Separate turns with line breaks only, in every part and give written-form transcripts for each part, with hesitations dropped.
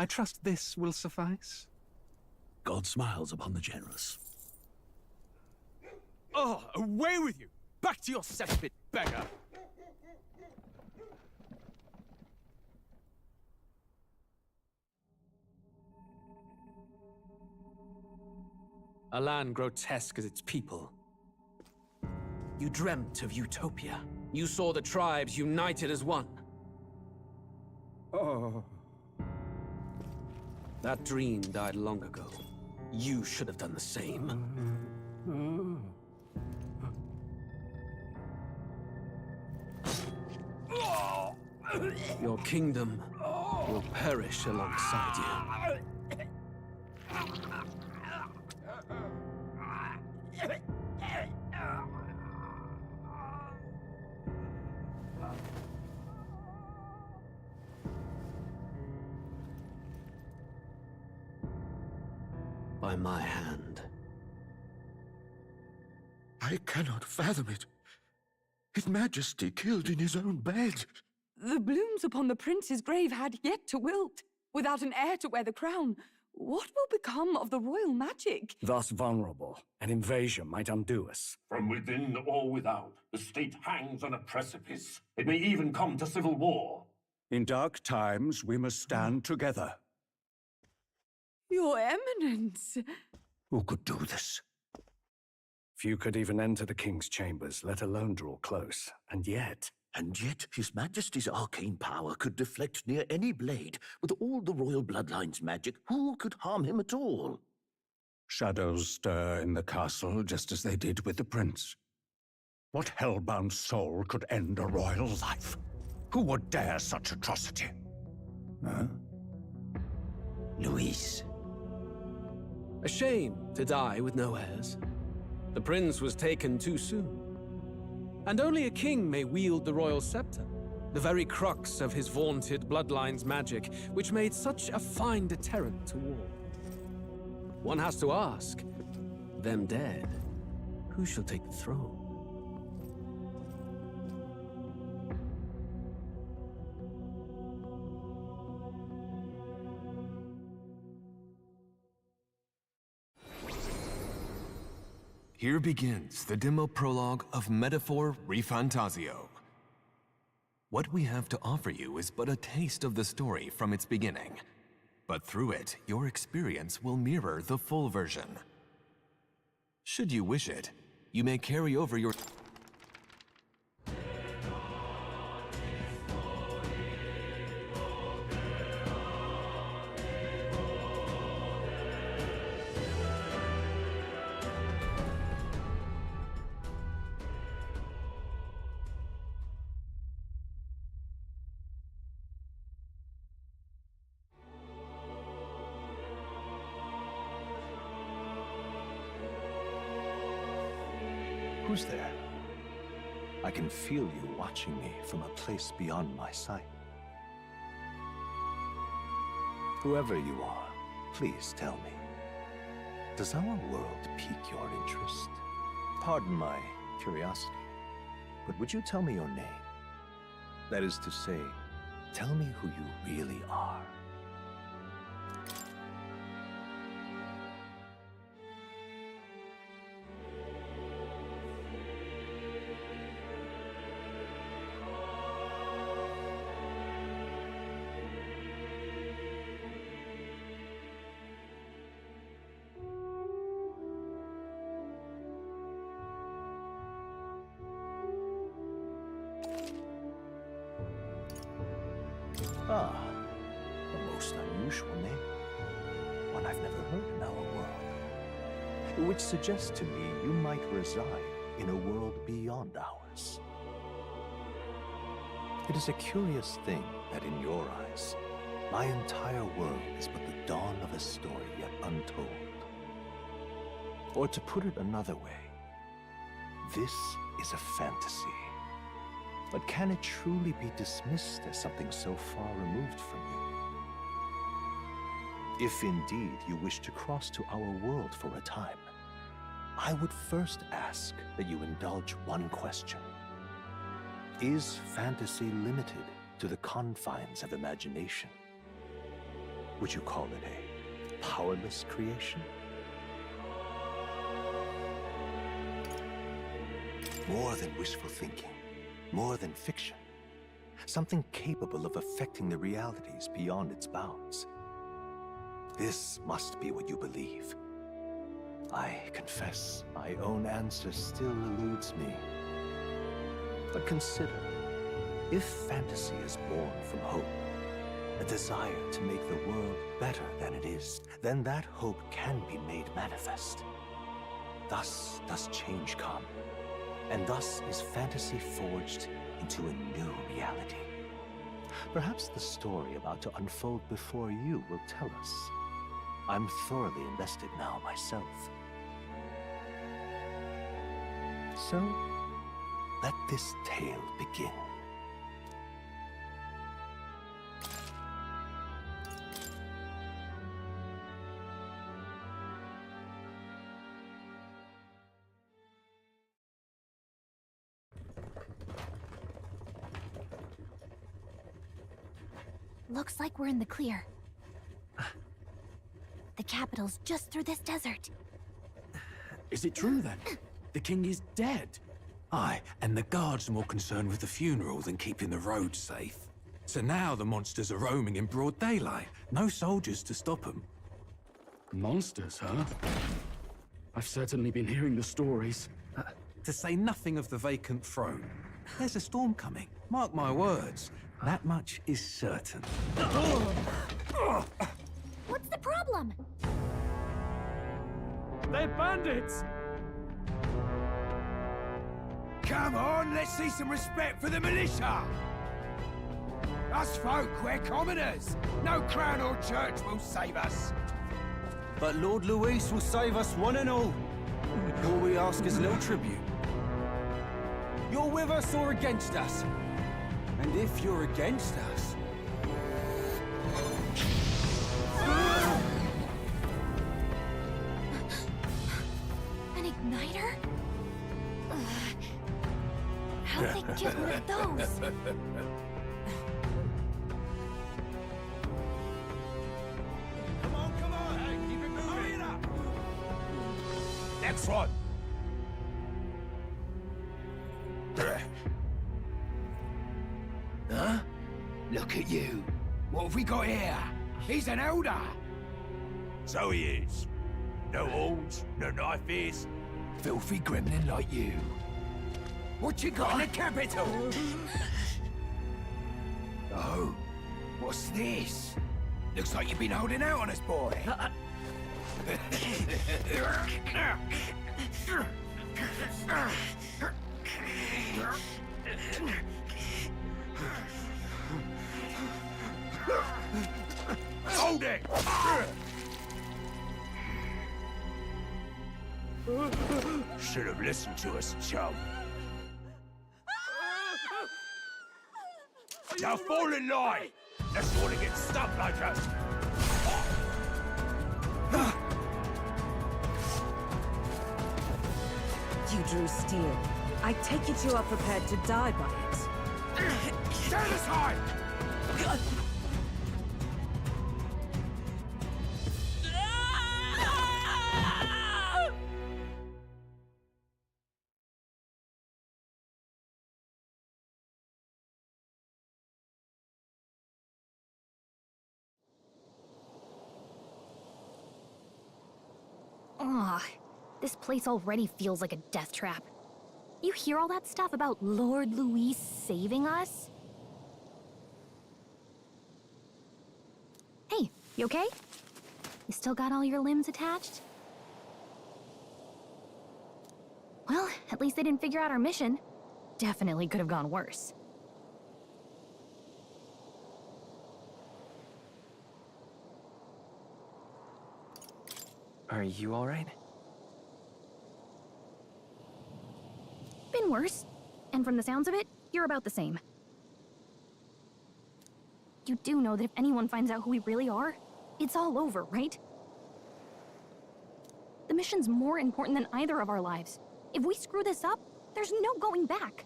I trust this will suffice?
God smiles upon the generous.
Oh, away with you! Back to your cesspit, beggar! A land grotesque as its people. You dreamt of utopia. You saw the tribes united as one.
Oh.
That dream died long ago. You should have done the same. Your kingdom will perish alongside you. By my hand.
I cannot fathom it. His Majesty killed in his own bed.
The blooms upon the prince's grave had yet to wilt. Without an heir to wear the crown, what will become of the royal magic?
Thus vulnerable, an invasion might undo us.
From within or without, the state hangs on a precipice. It may even come to civil war.
In dark times, we must stand together.
Your Eminence!
Who could do this? Few could even enter the king's chambers, let alone draw close. And yet,
His Majesty's arcane power could deflect near any blade. With all the royal bloodline's magic, who could harm him at all?
shadows stir in the castle just as they did with the prince. What hellbound soul could end a royal life? Who would dare such atrocity? Huh?
Luis.
A shame to die with no heirs. The prince was taken too soon. And only a king may wield the royal scepter, the very crux of his vaunted bloodline's magic, which made such a fine deterrent to war. One has to ask, them dead, who shall take the throne?
Here begins the demo prologue of Metaphor Refantazio. What we have to offer you is but a taste of the story from its beginning, but through it, your experience will mirror the full version. Should you wish it, you may carry over your
Who's there? I can feel you watching me from a place beyond my sight. Whoever you are, please tell me. Does our world pique your interest? Pardon my curiosity, but would you tell me your name? That is to say, tell me who you really are. Ah, a most unusual name. One I've never heard in our world. Which suggests to me you might reside in a world beyond ours. It is a curious thing that in your eyes, my entire world is but the dawn of a story yet untold. Or to put it another way, this is a fantasy. But can it truly be dismissed as something so far removed from you? If indeed you wish to cross to our world for a time, I would first ask that you indulge one question. Is fantasy limited to the confines of imagination? Would you call it a powerless creation? More than wishful thinking, more than fiction. Something capable of affecting the realities beyond its bounds. This must be what you believe. I confess, my own answer still eludes me. But consider, if fantasy is born from hope, a desire to make the world better than it is, then that hope can be made manifest. Thus does change come, and thus is fantasy forged into a new reality. Perhaps the story about to unfold before you will tell us. I'm thoroughly invested now myself. So, let this tale begin.
Looks like we're in the clear. The capital's just through this desert.
Is it true then? The king is dead? Aye, and the guards are more concerned with the funeral than keeping the roads safe. So now the monsters are roaming in broad daylight. No soldiers to stop them.
Monsters, huh? I've certainly been hearing the stories.
To say nothing of the vacant throne. There's a storm coming, mark my words. That much is certain.
What's the problem?
They're bandits!
Come on, let's see some respect for the militia! Us folk, we're commoners. No crown or church will save us.
But Lord Luis will save us one and all. All we ask is a little tribute. You're with us or against us? And if you're against us...
An igniter? How'd they get one of those?
Come on! Hey, keep it moving! Hurry it up! Next one! Huh? Look at you. What have we got here? He's an elder. So he is. No horns, no knife ears. Filthy gremlin like you. What you got in the capital? Oh, what's this? Looks like you've been holding out on us, boy. Hold it! Should have listened to us, chum. Now fall in line! Let's want to get stuck like us!
You drew steel. I take it you are prepared to die by it.
Stand aside!
Ugh, this place already feels like a death trap. You hear all that stuff about Lord Luis saving us? Hey, you okay? You still got all your limbs attached? Well, at least they didn't figure out our mission. Definitely could have gone worse.
Are you alright?
Been worse. And from the sounds of it, you're about the same. You do know that if anyone finds out who we really are, it's all over, right? The mission's more important than either of our lives. If we screw this up, there's no going back.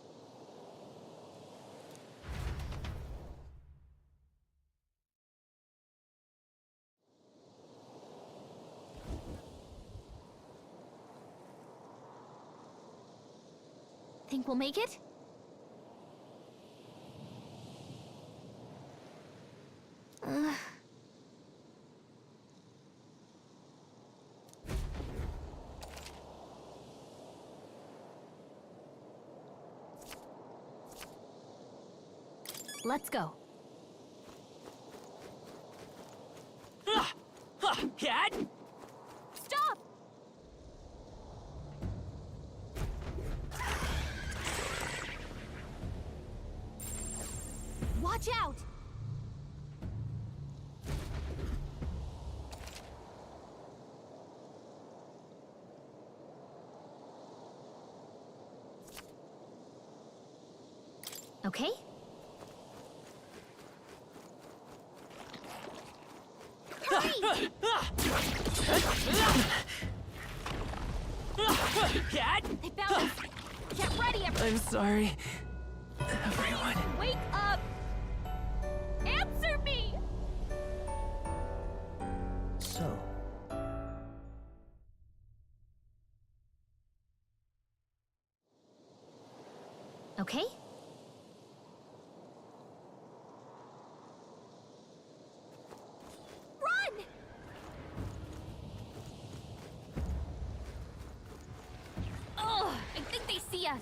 think we'll make it? Let's go.
Cat?
Stop! Watch out! Okay? Hurry!
Cat?
They found us! Get ready, everyone!
I'm sorry, everyone.
Wake up! Answer me!
So,
Okay? Run! Ugh, I think they see us.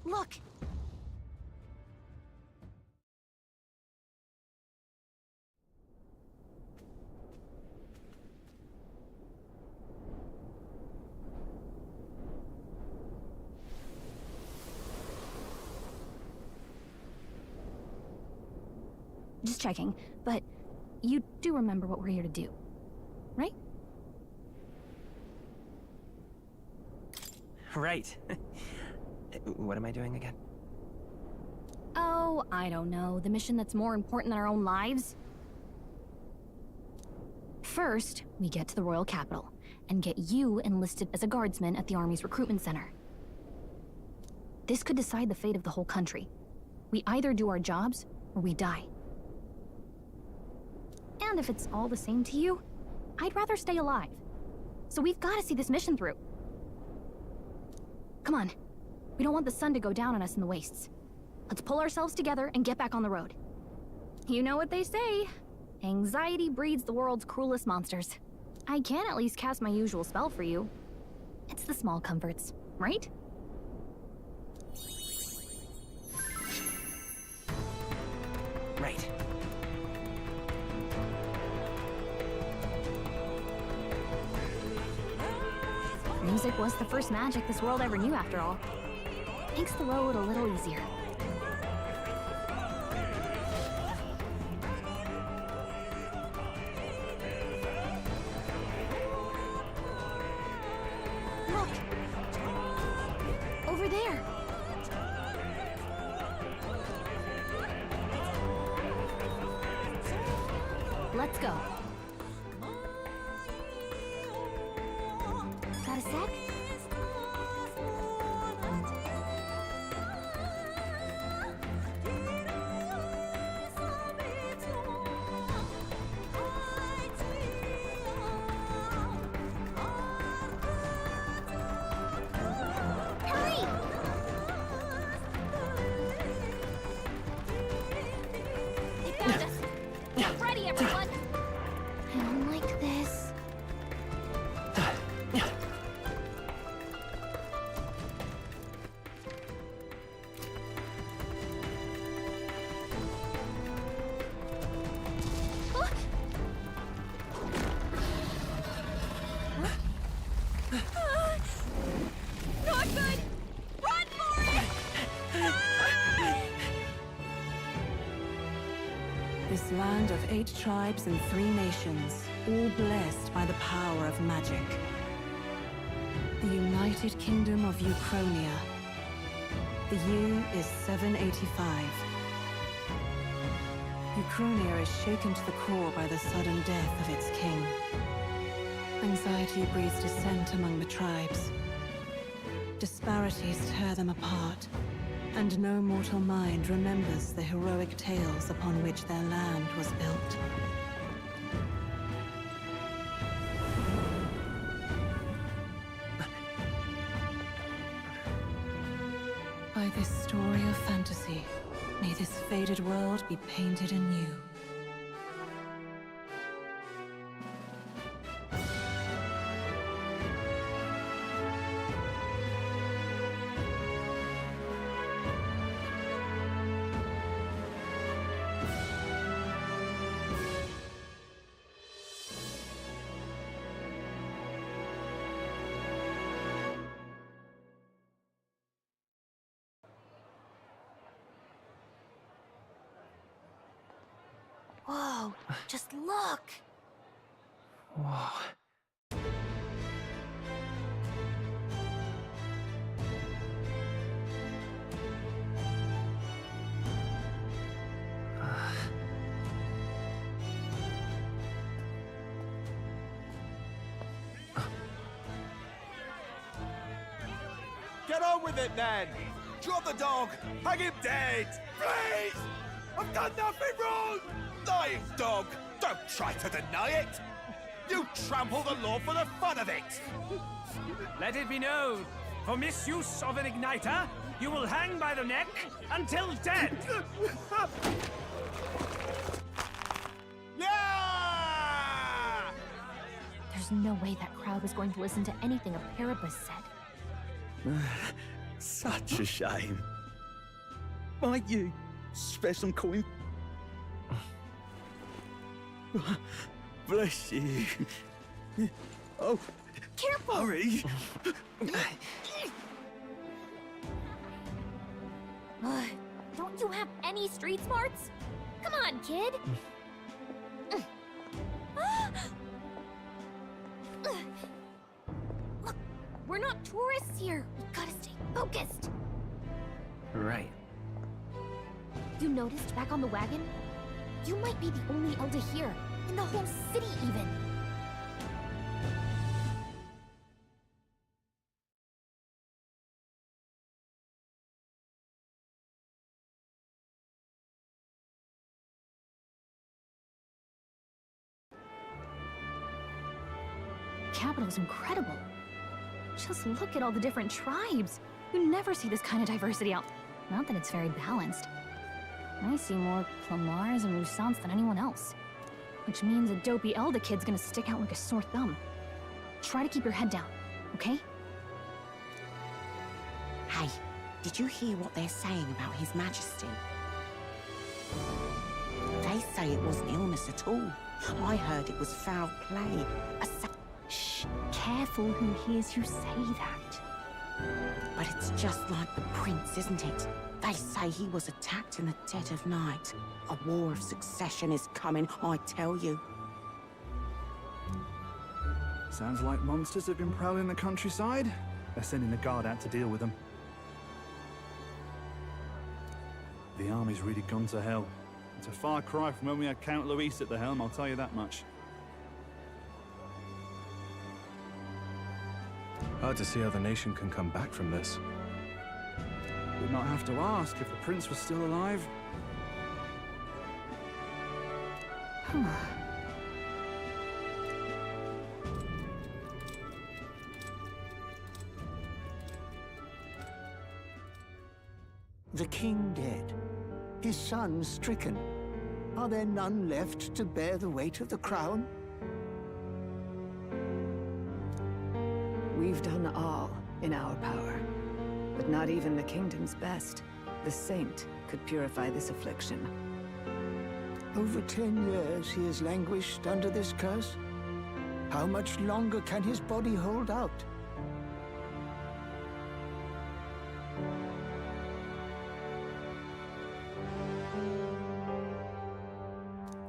Look! Just checking, but you do remember what we're here to do, right?
Right. What am I doing again?
Oh, I don't know. The mission that's more important than our own lives? First, we get to the royal capital and get you enlisted as a guardsman at the army's recruitment center. This could decide the fate of the whole country. We either do our jobs or we die. And if it's all the same to you, I'd rather stay alive. So we've got to see this mission through. Come on. We don't want the sun to go down on us in the wastes. Let's pull ourselves together and get back on the road. You know what they say. Anxiety breeds the world's cruelest monsters. I can at least cast my usual spell for you. It's the small comforts, right?
Right.
Music was the first magic this world ever knew, after all. Makes the road a little easier. Look! Over there! Let's go. Got a sec? Hurry! They found us! Get ready, everyone! I don't like this. Not good! Run for it!
This land of 8 tribes and 3 nations, all blessed by the power of magic. The United Kingdom of Uchronia. The year is 785. Krunir is shaken to the core by the sudden death of its king. Anxiety breeds dissent among the tribes. Disparities tear them apart, and no mortal mind remembers the heroic tales upon which their land was built. By this story of fantasy, may this faded world be painted anew.
Whoa, just look!
Whoa.
Get on with it, then! Drop the dog! Hang him dead! Please! I've done nothing wrong! Lying dog! Don't try to deny it! You trample the law for the fun of it!
Let it be known, for misuse of an igniter, you will hang by the neck until dead!
Yeah!
There's no way that crowd was going to listen to anything a Paribus said.
Such a shame. Might you spare some coin? Bless you. Oh,
careful!
Hurry!
Don't you have any street smarts? Come on, kid! Look, we're not tourists here. We gotta stay focused.
Right.
You noticed back on the wagon? You might be the only elder here, in the whole city even. Capital's incredible. Just look at all the different tribes. You never see this kind of diversity out. Not that it's very balanced. I see more Clamars and Roussants than anyone else. Which means a dopey Elder kid's gonna stick out like a sore thumb. Try to keep your head down, okay?
Hey, did you hear what they're saying about His Majesty? They say it wasn't illness at all. I heard it was foul play.
Shh, careful who hears you say that.
But it's just like the prince, isn't it? They say he was attacked in the dead of night. A war of succession is coming, I tell you.
Sounds like monsters have been prowling the countryside. They're sending the guard out to deal with them. The army's really gone to hell. It's a far cry from when we had Count Luis at the helm, I'll tell you that much.
Hard to see how the nation can come back from this.
We'd not have to ask if the prince was still alive.
The king dead, his son stricken. Are there none left to bear the weight of the crown?
We've done all in our power, but not even the kingdom's best. The saint could purify this affliction.
Over 10 years he has languished under this curse. How much longer can his body hold out?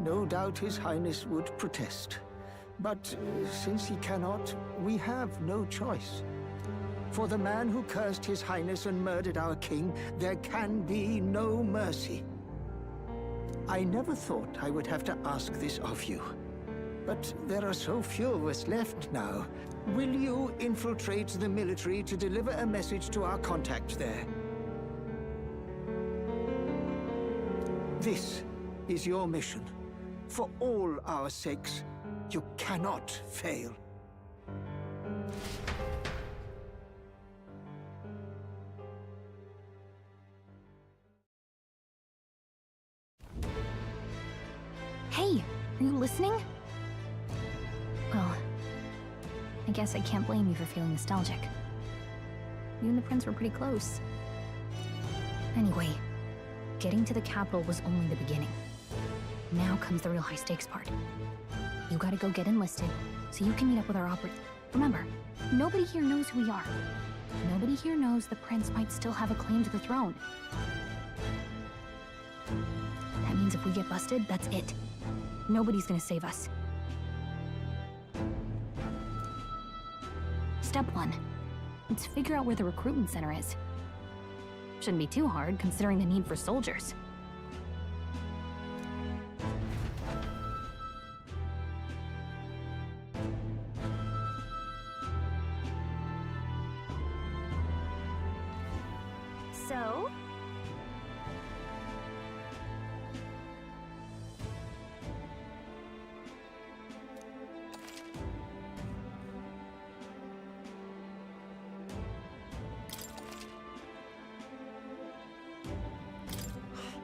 No doubt His Highness would protest. But since he cannot, we have no choice. For the man who cursed His Highness and murdered our king, there can be no mercy. I never thought I would have to ask this of you. But there are so few of us left now. Will you infiltrate the military to deliver a message to our contact there? This is your mission. For all our sakes, you cannot fail.
Hey, are you listening? Well, I guess I can't blame you for feeling nostalgic. You and the prince were pretty close. Anyway, getting to the capital was only the beginning. Now comes the real high-stakes part. You gotta go get enlisted, so you can meet up with our Remember, nobody here knows who we are. Nobody here knows the prince might still have a claim to the throne. That means if we get busted, that's it. Nobody's gonna save us. Step 1. Let's figure out where the recruitment center is. Shouldn't be too hard, considering the need for soldiers. So?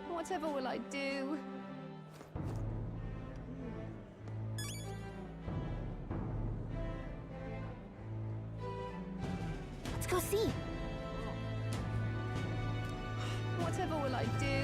Whatever will I do?
Let's go see.
Whatever will I do?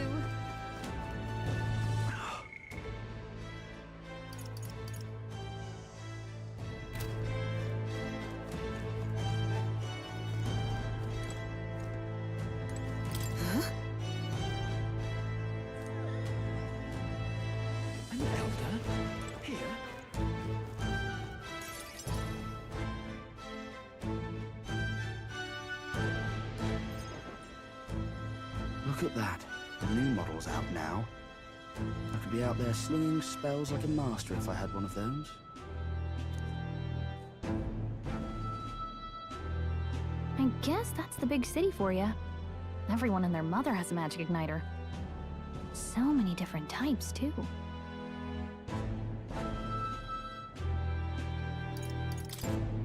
Look at that. The new model's out now. I could be out there slinging spells like a master if I had one of those.
I guess that's the big city for you. Everyone and their mother has a magic igniter. So many different types, too.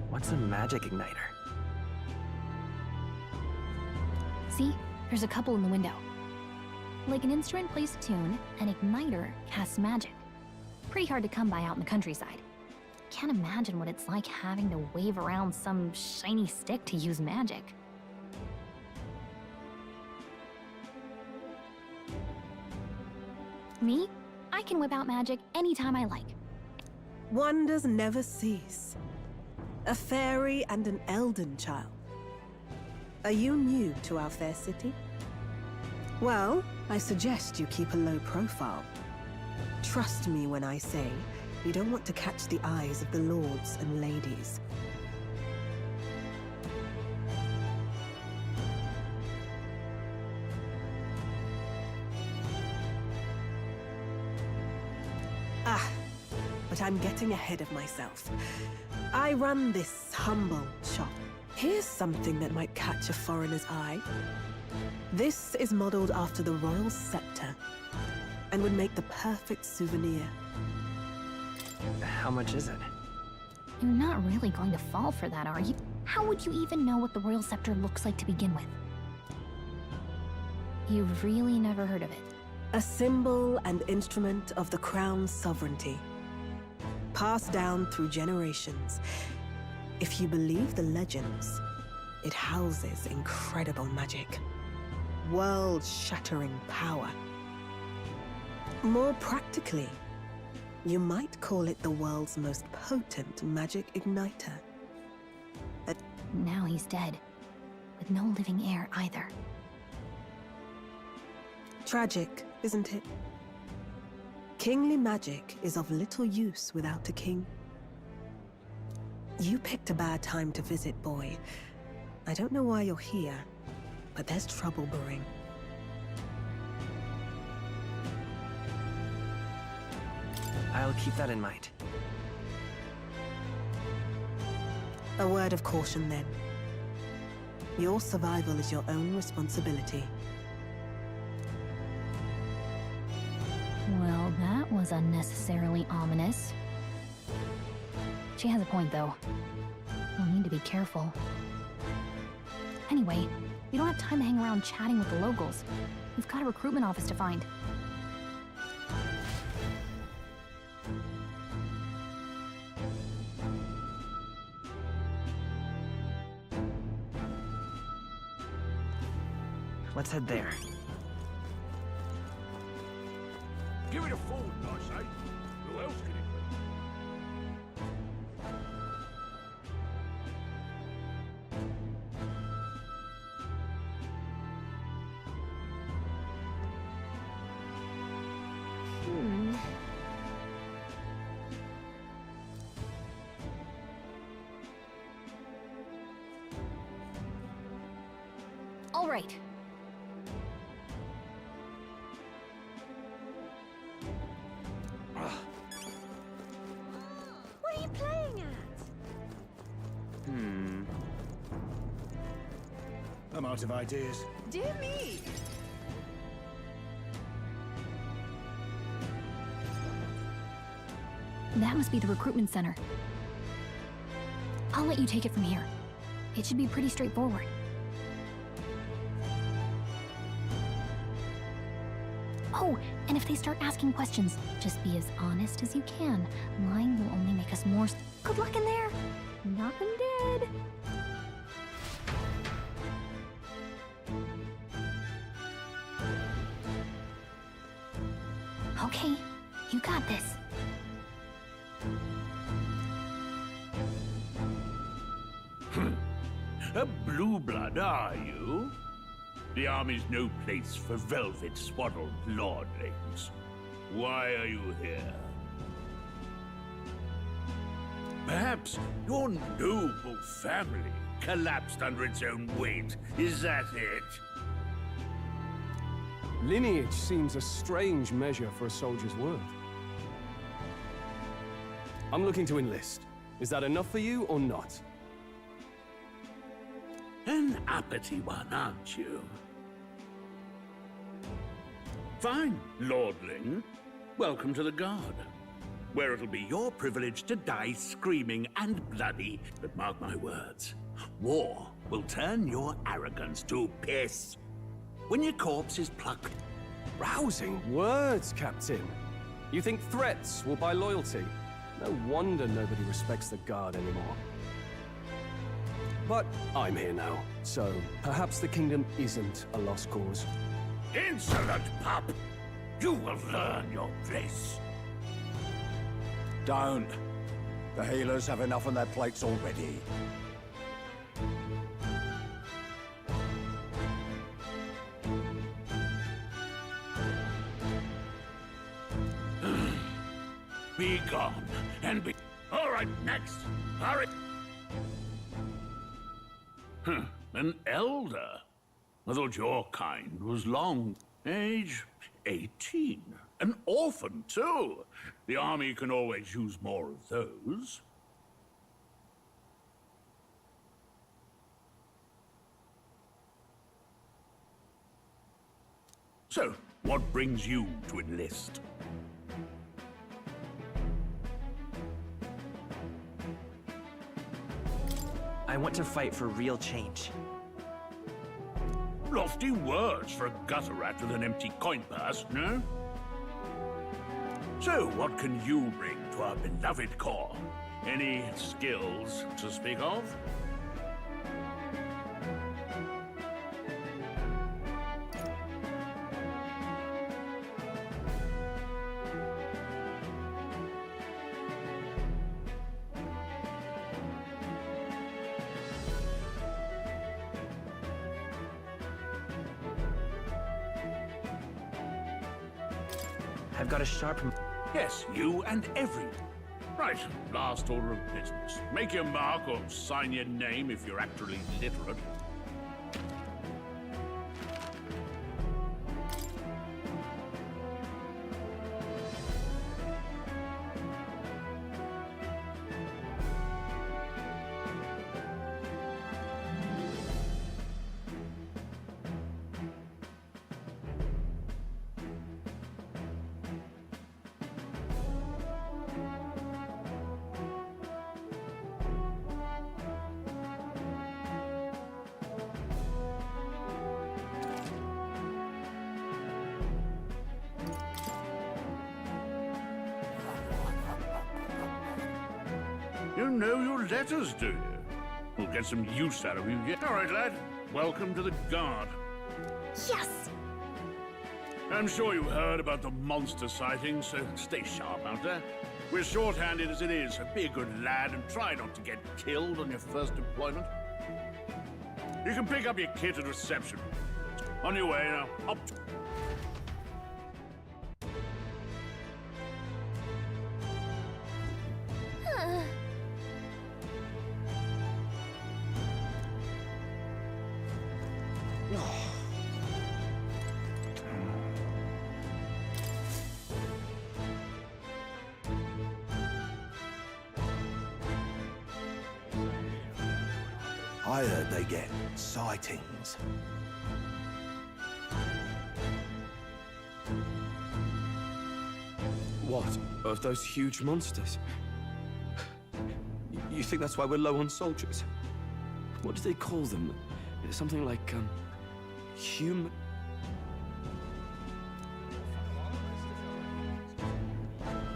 What's a magic igniter?
See? There's a couple in the window. Like an instrument plays a tune, an igniter casts magic. Pretty hard to come by out in the countryside. Can't imagine what it's like having to wave around some shiny stick to use magic. Me? I can whip out magic anytime I like.
Wonders never cease. A fairy and an elden child. Are you new to our fair city? Well, I suggest you keep a low profile. Trust me when I say you don't want to catch the eyes of the lords and ladies. But I'm getting ahead of myself. I run this humble shop. Here's something that might catch a foreigner's eye. This is modeled after the royal scepter and would make the perfect souvenir.
How much is it?
You're not really going to fall for that, are you? How would you even know what the royal scepter looks like to begin with? You've really never heard of it.
A symbol and instrument of the crown's sovereignty. Passed down through generations. If you believe the legends, it houses incredible magic. World-shattering power. More practically, you might call it the world's most potent magic igniter.
Now he's dead, with no living heir either.
Tragic, isn't it? Kingly magic is of little use without a king. You picked a bad time to visit, boy. I don't know why you're here, but there's trouble brewing.
I'll keep that in mind.
A word of caution, then. Your survival is your own responsibility.
Well, that was unnecessarily ominous. She has a point, though. We'll need to be careful. Anyway, we don't have time to hang around chatting with the locals. We've got a recruitment office to find.
Let's head there.
Give it a fold, I say. Who else could it
All right.
What are you playing at?
I'm out of ideas.
Dear me!
That must be the recruitment center. I'll let you take it from here. It should be pretty straightforward. Oh, and if they start asking questions, just be as honest as you can. Lying will only make us more... Good luck in there! Knock 'em dead! Okay, you got this.
A blue blood, are you? The army's no place for velvet-swaddled lordlings. Why are you here? Perhaps your noble family collapsed under its own weight. Is that it?
Lineage seems a strange measure for a soldier's worth. I'm looking to enlist. Is that enough for you or not?
An uppity one, aren't you? Fine, lordling. Welcome to the Guard, where it'll be your privilege to die screaming and bloody. But mark my words, war will turn your arrogance to piss when your corpse is plucked.
Rousing words, Captain. You think threats will buy loyalty? No wonder nobody respects the Guard anymore. But I'm here now, so perhaps the kingdom isn't a lost cause.
Insolent pup! You will learn your place.
Don't. The healers have enough on their plates already.
Be gone, and be... All right, next. Hurry. An elder? I thought your kind was long. Age 18. An orphan, too. The army can always use more of those. So, what brings you to enlist?
I want to fight for real change.
Lofty words for a gutter rat with an empty coin purse, no? So, what can you bring to our beloved corps? Any skills to speak of?
I've got a sharp...
Yes, you and every. Right, last order of business. Make your mark or sign your name if you're actually literate.
You know your letters, do you? We'll get some use out of you yet. All right, lad. Welcome to the Guard.
Yes!
I'm sure you heard about the monster sightings, so stay sharp out there. We're short-handed as it is, so be a good lad and try not to get killed on your first deployment. You can pick up your kit at reception. On your way now. Up.
I heard they get sightings.
What? Of those huge monsters? You think that's why we're low on soldiers? What do they call them? Something like, human...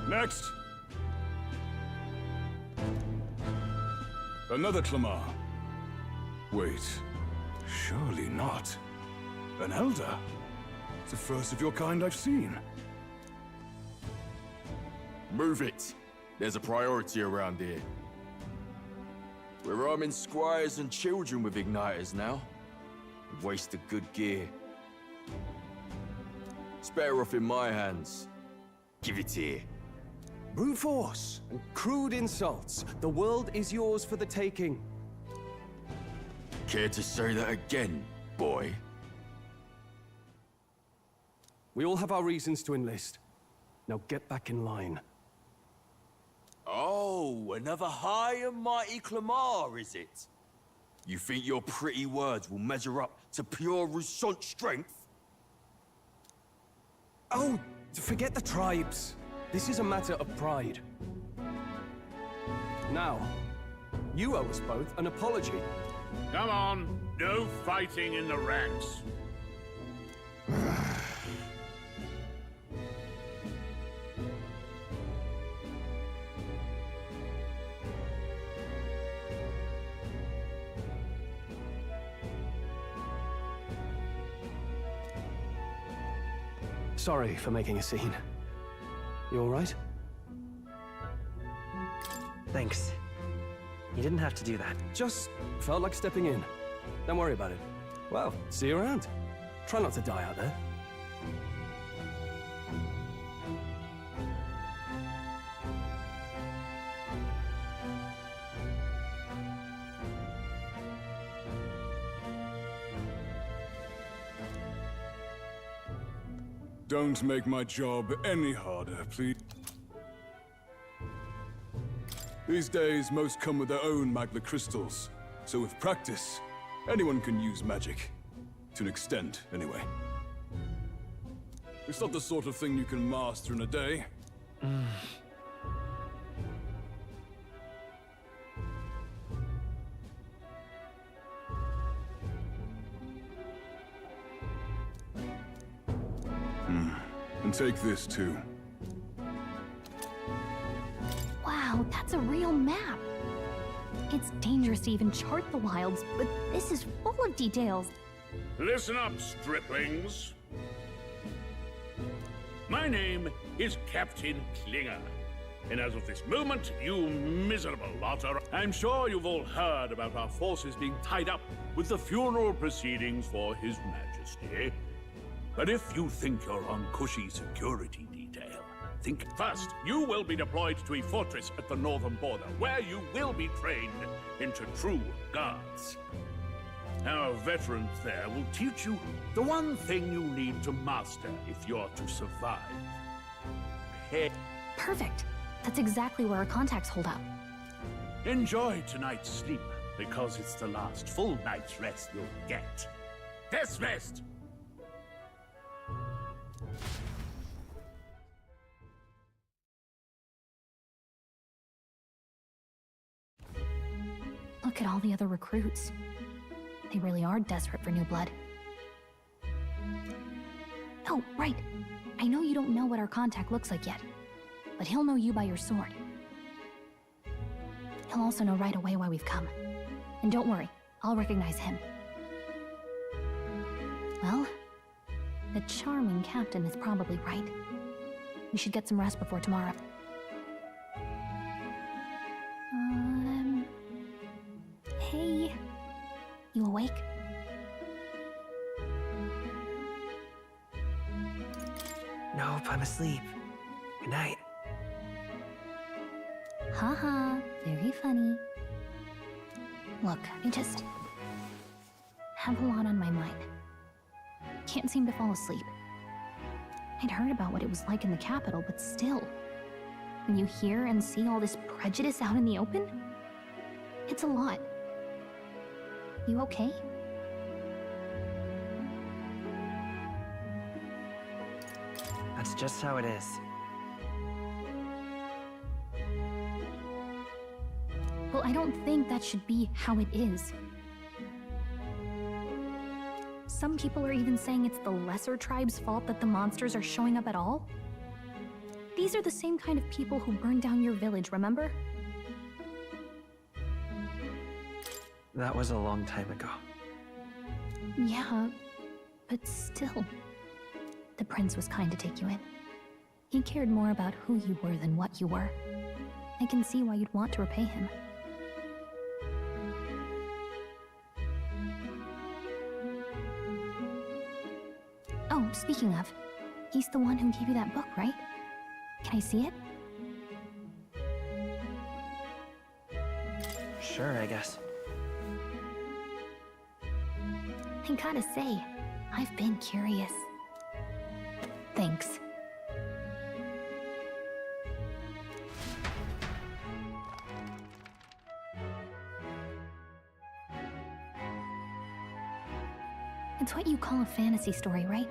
Next! Another Clamar. Wait, surely not. An elder? It's the first of your kind I've seen.
Move it. There's a priority around here. We're arming squires and children with igniters now. Waste of good gear. It's better off in my hands. Give it here.
Brute force and crude insults. The world is yours for the taking.
Care to say that again, boy?
We all have our reasons to enlist. Now get back in line.
Oh, another high and mighty Clamar, is it? You think your pretty words will measure up to pure Rousant strength?
Oh, forget the tribes. This is a matter of pride. Now, you owe us both an apology.
Come on, no fighting in the ranks.
Sorry for making a scene. You all right?
Thanks. You didn't have to do that.
Just felt like stepping in. Don't worry about it. Well, see you around. Try not to die out there.
Don't make my job any harder, please. These days, most come with their own magna crystals. So with practice, anyone can use magic. To an extent, anyway. It's not the sort of thing you can master in a day. And take this, too.
Wow, that's a real map. It's dangerous to even chart the wilds, but this is full of details.
Listen up, striplings. My name is Captain Klinger. And as of this moment, you miserable lot are... I'm sure you've all heard about our forces being tied up with the funeral proceedings for His Majesty. But if you think you're on cushy security detail, think first. You will be deployed to a fortress at the northern border, where you will be trained into true guards. Our veterans there will teach you the one thing you need to master if you're to survive.
Perfect. That's exactly where our contacts hold up.
Enjoy tonight's sleep, because it's the last full night's rest you'll get. Dismissed!
Look at all the other recruits. They really are desperate for new blood. Oh, right. I know you don't know what our contact looks like yet, but he'll know you by your sword. He'll also know right away why we've come. And don't worry, I'll recognize him. Well, the charming captain is probably right. We should get some rest before tomorrow. Hey. You awake?
Nope, I'm asleep. Good night.
Haha, very funny. Look, I just have a lot on my mind. Can't seem to fall asleep. I'd heard about what it was like in the capital, but still, when you hear and see all this prejudice out in the open, it's a lot. You okay?
That's just how it is.
Well, I don't think that should be how it is. Some people are even saying it's the lesser tribe's fault that the monsters are showing up at all. These are the same kind of people who burned down your village, remember?
That was a long time ago.
Yeah, but still. The prince was kind to take you in. He cared more about who you were than what you were. I can see why you'd want to repay him. Oh, speaking of, he's the one who gave you that book, right? Can I see it?
Sure, I guess.
I gotta say, I've been curious. Thanks. It's what you call a fantasy story, right?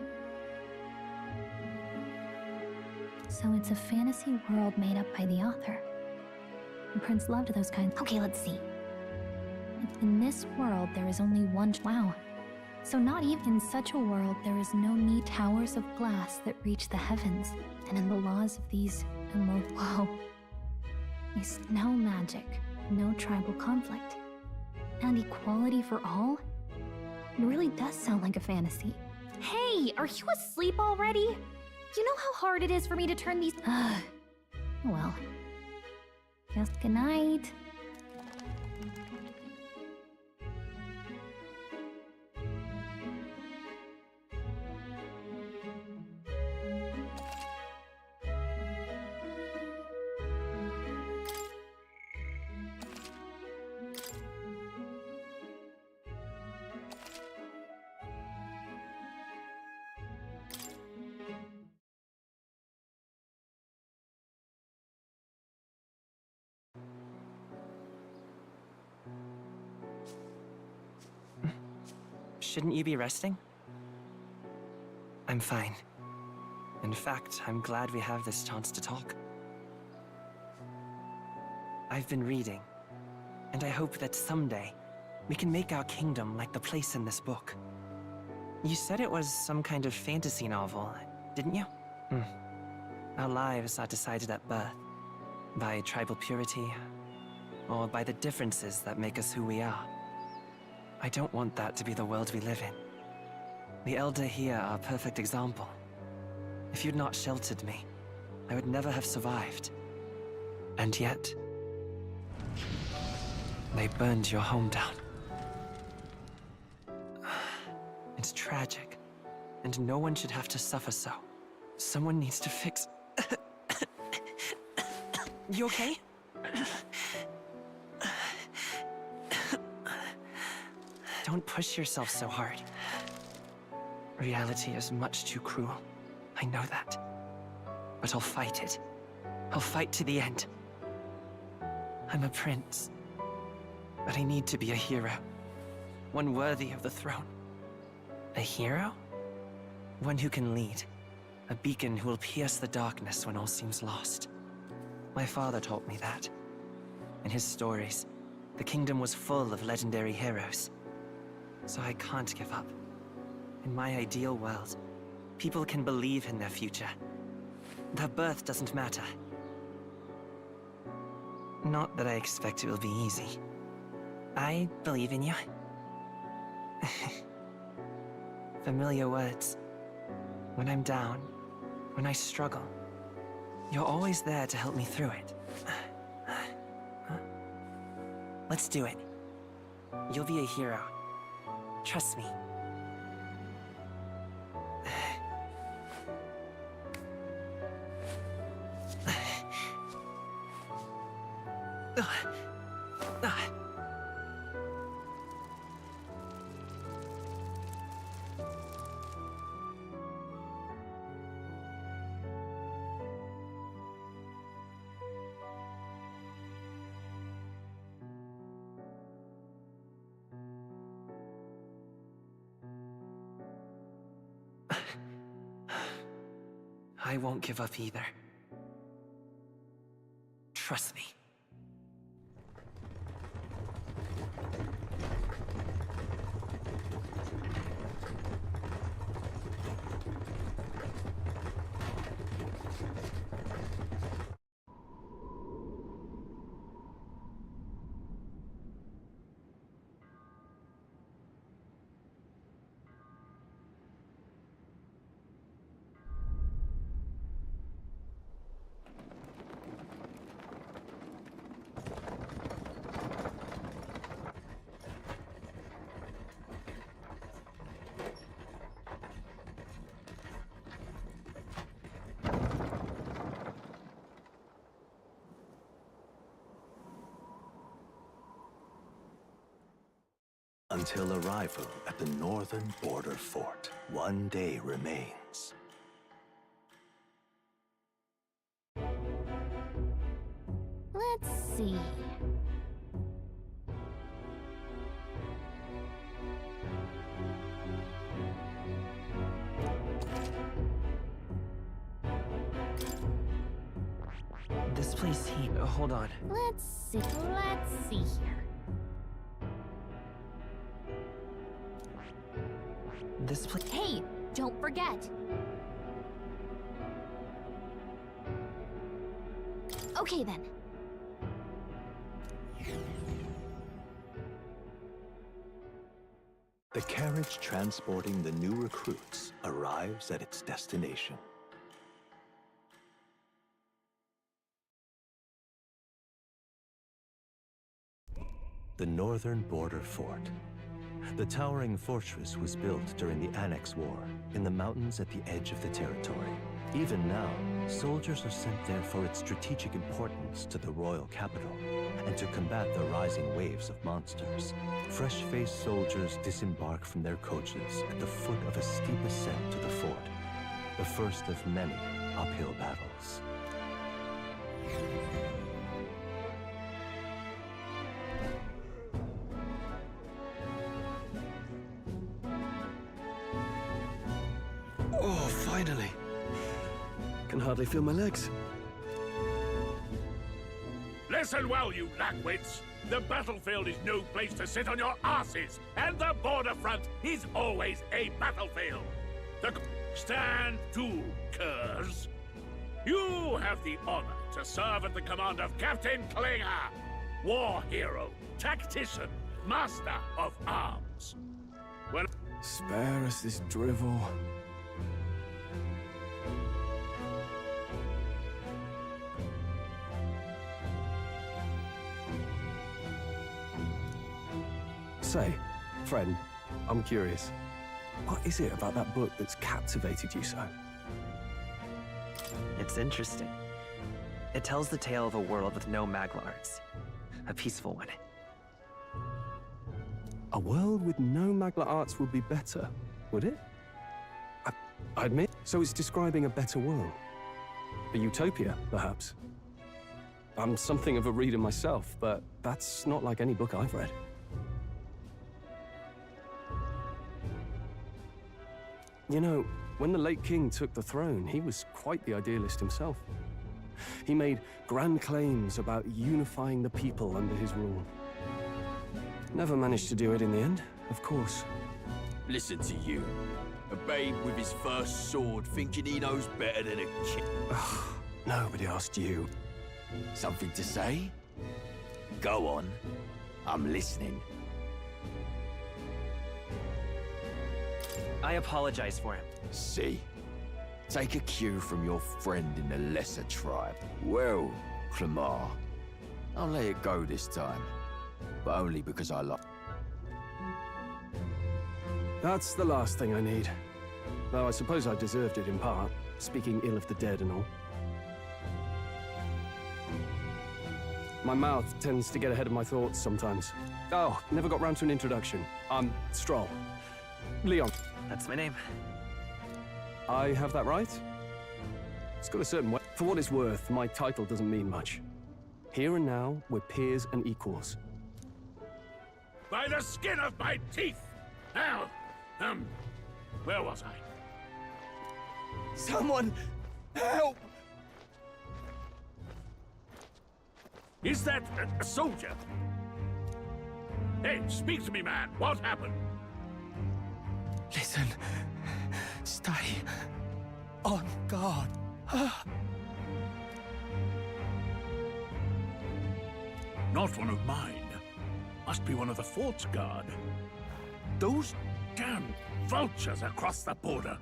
So it's a fantasy world made up by the author. The prince loved those kinds. Okay, let's see. In this world, there is only one. Wow. So not even in such a world, there is no need towers of glass that reach the heavens. And in the laws of these immortal... Whoa. Is no magic, no tribal conflict, and equality for all? It really does sound like a fantasy. Hey, are you asleep already? You know how hard it is for me to turn these... Well, just good night.
Shouldn't you be resting? I'm fine. In fact, I'm glad we have this chance to talk. I've been reading, and I hope that someday we can make our kingdom like the place in this book. You said it was some kind of fantasy novel, didn't you? Our lives are decided at birth, by tribal purity, or by the differences that make us who we are. I don't want that to be the world we live in. The Elder here are a perfect example. If you'd not sheltered me, I would never have survived. And yet, they burned your home down. It's tragic, and no one should have to suffer so. Someone needs to fix... You okay? Don't push yourself so hard. Reality is much too cruel. I know that. But I'll fight it. I'll fight to the end. I'm a prince. But I need to be a hero. One worthy of the throne. A hero? One who can lead. A beacon who will pierce the darkness when all seems lost. My father taught me that. In his stories, the kingdom was full of legendary heroes. So I can't give up. In my ideal world, people can believe in their future. Their birth doesn't matter. Not that I expect it will be easy. I believe in you. Familiar words. When I'm down, when I struggle, you're always there to help me through it. Let's do it. You'll be a hero. Trust me. I won't give up either. Trust me.
Until arrival at the northern border fort, one day remains.
Let's see.
This place here. Hold on.
Let's see here.
This place.
Hey, don't forget. Okay then.
The carriage transporting the new recruits arrives at its destination. The northern border fort. The towering fortress was built during the Annex War in the mountains at the edge of the territory. Even now, soldiers are sent there for its strategic importance to the royal capital and to combat the rising waves of monsters. Fresh-faced soldiers disembark from their coaches at the foot of a steep ascent to the fort, the first of many uphill battles.
Oh, finally. Can hardly feel my legs.
Listen well, you lackwits. The battlefield is no place to sit on your asses, and the border front is always a battlefield. Stand to, curs. You have the honor to serve at the command of Captain Klinger, war hero, tactician, master of arms. When
Spare us this drivel. Say, friend, I'm curious. What is it about that book that's captivated you so?
It's interesting. It tells the tale of a world with no Magla arts. A peaceful one.
A world with no Magla arts would be better, would it? I admit. So it's describing a better world. A utopia, perhaps. I'm something of a reader myself, but that's not like any book I've read. You know, when the late king took the throne, he was quite the idealist himself. He made grand claims about unifying the people under his rule. Never managed to do it in the end, of course.
Listen to you. A babe with his first sword thinking he knows better than a kid.
Nobody asked you.
Something to say? Go on. I'm listening.
I apologize for him.
See? Take a cue from your friend in the lesser tribe. Well, Clemar, I'll let it go this time. But only because I love...
That's the last thing I need. Though I suppose I deserved it in part, speaking ill of the dead and all. My mouth tends to get ahead of my thoughts sometimes. Oh, never got round to an introduction. I'm Stroll. Leon.
That's my name.
I have that right? It's got a certain way. For what it's worth, my title doesn't mean much. Here and now, we're peers and equals.
By the skin of my teeth! Now, where was I?
Someone help!
Is that a soldier? Hey, speak to me, man. What happened?
Listen. Stay on guard.
Not one of mine. Must be one of the fort's guard. Those damn vultures across the border.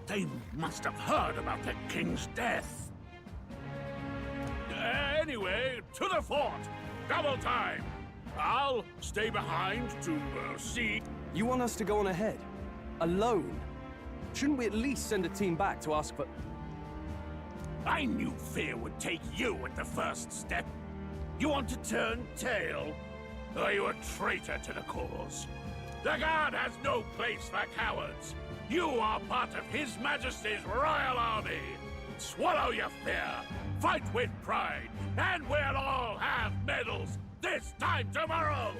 They must have heard about the king's death. Anyway, to the fort. Double time. I'll stay behind to see...
You want us to go on ahead? Alone? Shouldn't we at least send a team back to ask for...
I knew fear would take you at the first step. You want to turn tail? Are you a traitor to the cause? The Guard has no place for cowards. You are part of His Majesty's Royal Army. Swallow your fear, fight with pride, and we'll all have medals this time tomorrow!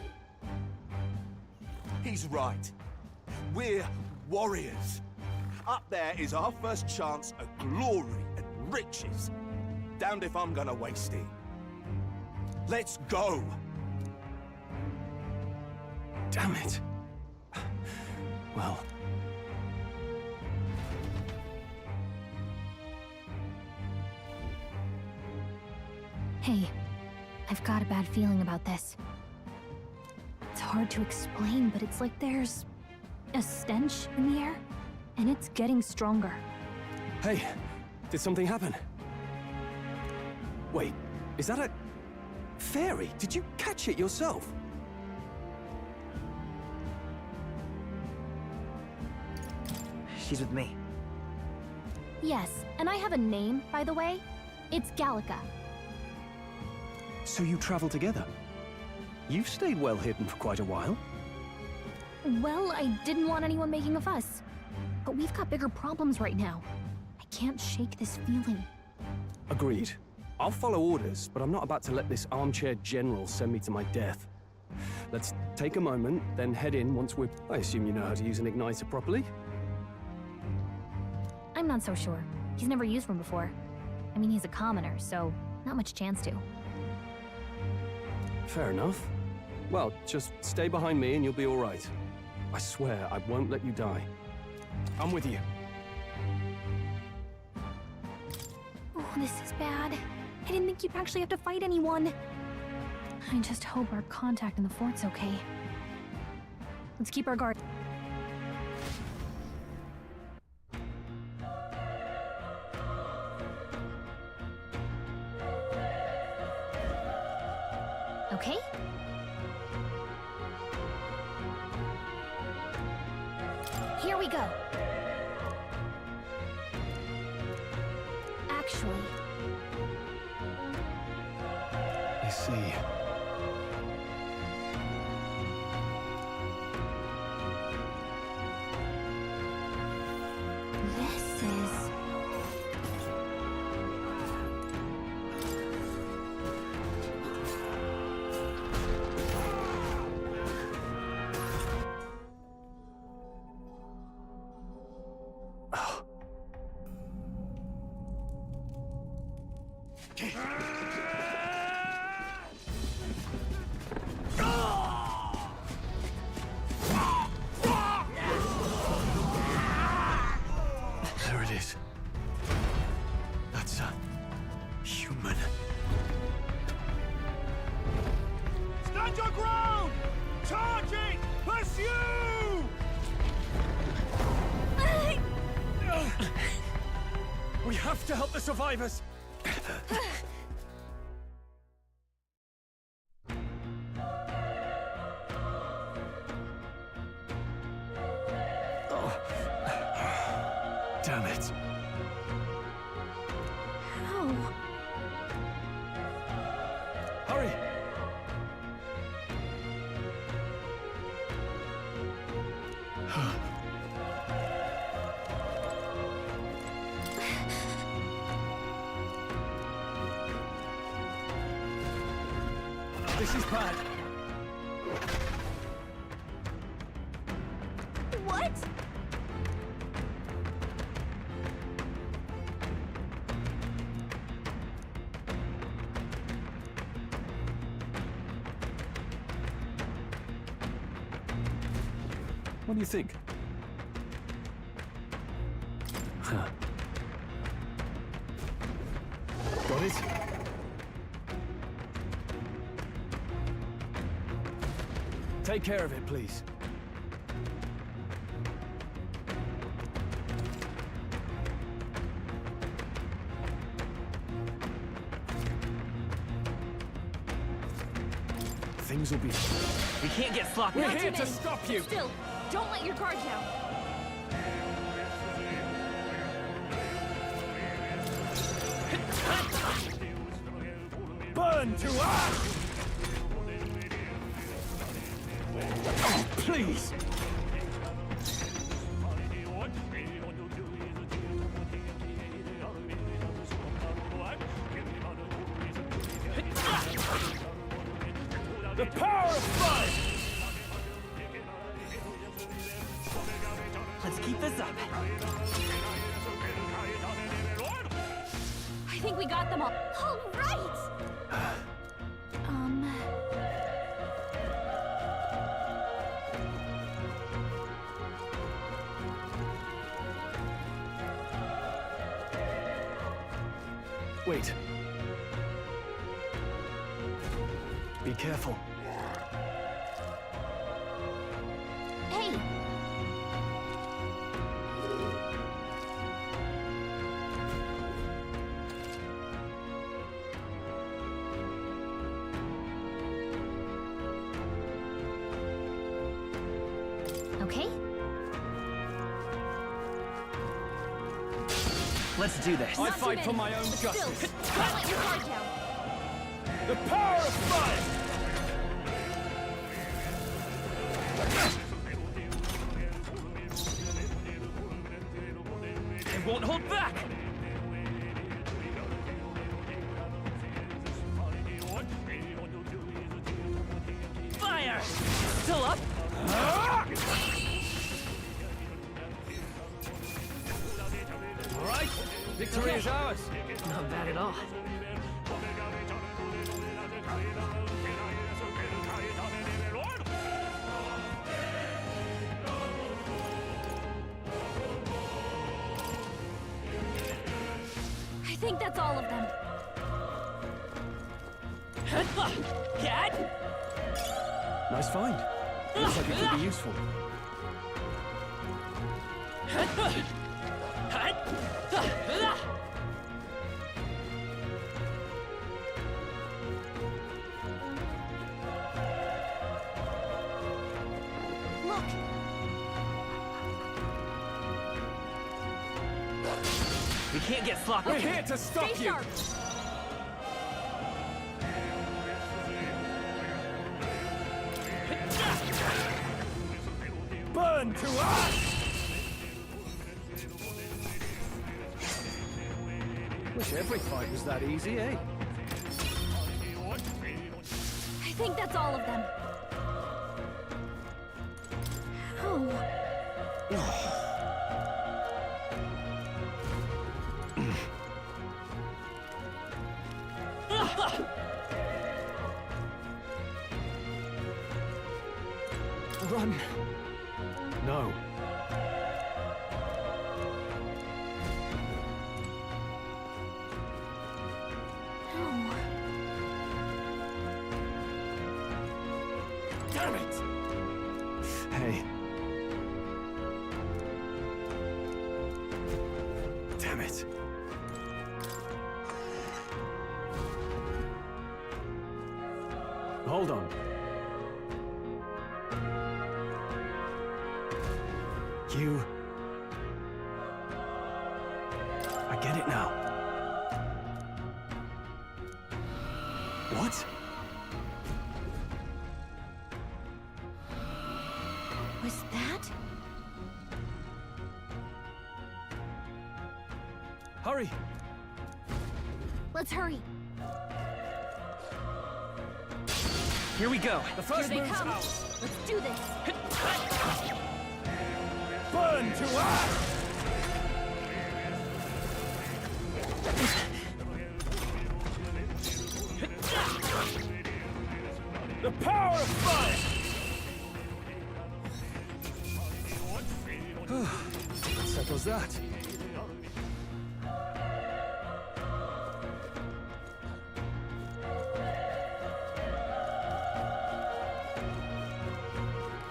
He's right. We're warriors. Up there is our first chance at glory and riches. Damned if I'm gonna waste it. Let's go!
Damn it. Well...
Hey, I've got a bad feeling about this. It's hard to explain, but it's like there's a stench in the air, and it's getting stronger.
Hey, did something happen? Wait, is that a... fairy? Did you catch it yourself?
She's with me.
Yes, and I have a name, by the way. It's Gallica.
So you travel together? You've stayed well hidden for quite a while.
Well, I didn't want anyone making a fuss. But we've got bigger problems right now. I can't shake this feeling.
Agreed. I'll follow orders, but I'm not about to let this armchair general send me to my death. Let's take a moment, then head in once we're... I assume you know how to use an igniter properly?
I'm not so sure. He's never used one before. I mean, he's a commoner, so not much chance to.
Fair enough. Well, just stay behind me and you'll be all right. I swear I won't let you die. I'm with you.
Oh, this is bad. I didn't think you'd actually have to fight anyone. I just hope our contact in the fort's okay. Let's keep our guard. Okay? Here we go. Actually...
I see.
This is...
There it is. That's a... human.
Stand your ground! Charging! Pursue!
We have to help the survivors! Damn it.
How?
Hurry! This is bad.
What?
What do you think? Huh. Got it? Take care of it, please. Things will be...
We can't get sloppy.
We're here to stop you!
Still, don't let your guard down.
Burn to ash! Oh, please!
The power of fire!
Let's keep this up.
I think we got them all. All right!
Wait. Be careful.
Hey! Okay?
Let's do this.
I fight for my own
Still,
justice.
don't let your guard down.
The power of fire!
They won't hold back! Fire! Still up?
All right, victory is ours.
Not bad at all.
I think that's all of them.
Cat?
Nice find. Looks like it could be useful.
Look!
We can't get sloppy.
We're here to stop
Stay
you!
sharp!
Burn to ash! Wish every fight was that easy, eh?
I think that's all of them. How?
Run! No.
No.
Damn it! Hey. Damn it. Hold on. You... I get it now. What?
Was that?
Hurry!
Let's hurry.
Here we go.
The first
Here they
move's
come.
ours.
Let's do this.
Burn to ash! The power of fire! That settles that.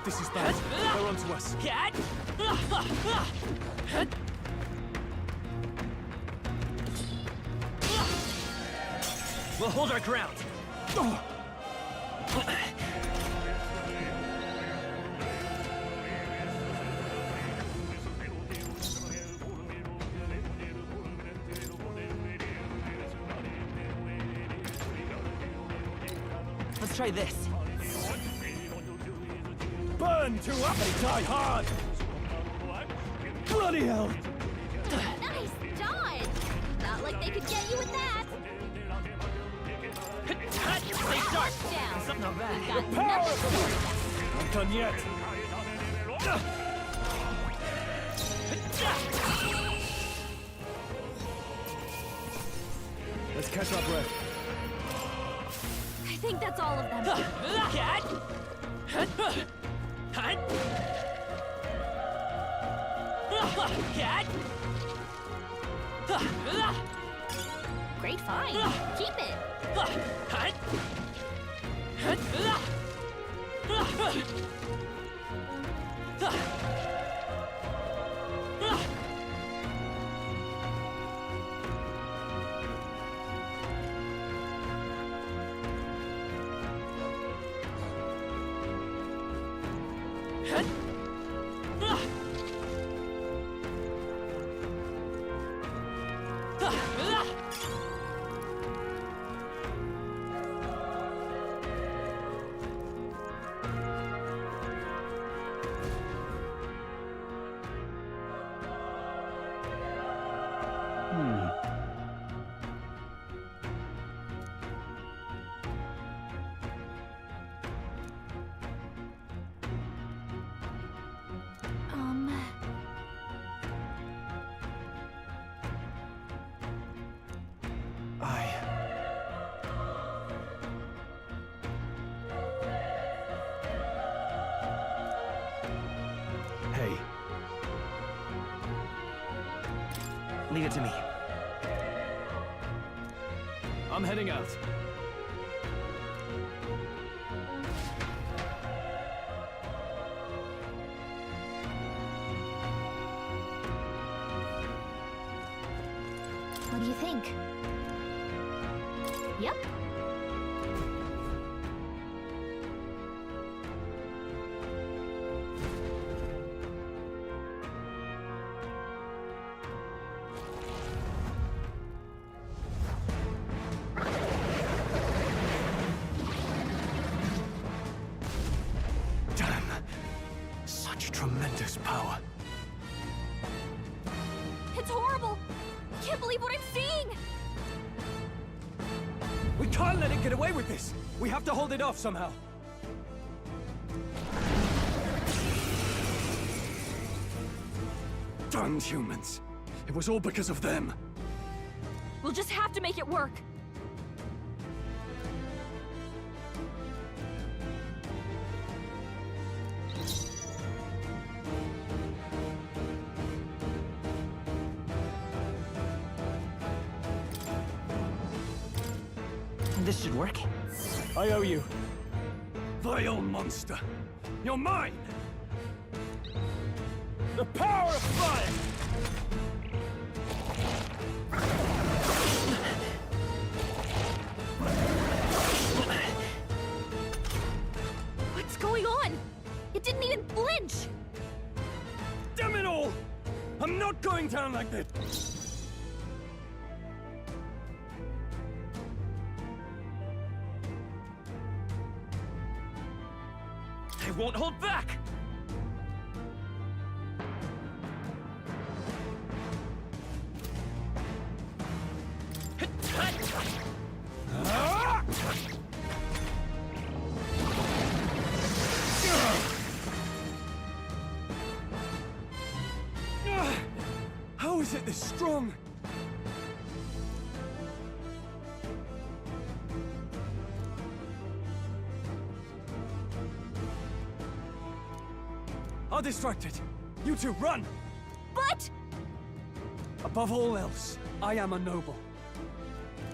This is bad. They're onto us.
We'll hold our ground. Let's try this.
Burn to up! They die hard! Bloody hell!
Nice dodge! Not like they could get you with that.
Stay sharp!
Down.
Something not bad.
Got
Power!
nothing to worry about.
Not done yet. Let's catch our breath.
I think that's all of them. Great find. Keep it.
Hey.
Leave it to me.
I'm heading out.
What do you think? Yep.
Damn. Such tremendous power.
It's horrible. I can't believe what I'm seeing.
We can't let it get away with this. We have to hold it off somehow. Damned humans. It was all because of them.
We'll just have to make it work.
This should work.
I owe you. Vile monster! You're mine! The power of fire!
What's going on? It didn't even flinch!
Damn it all! I'm not going down like this!
I won't hold back!
How is it this strong? I'll distract it. You two, run!
But...
Above all else, I am a noble.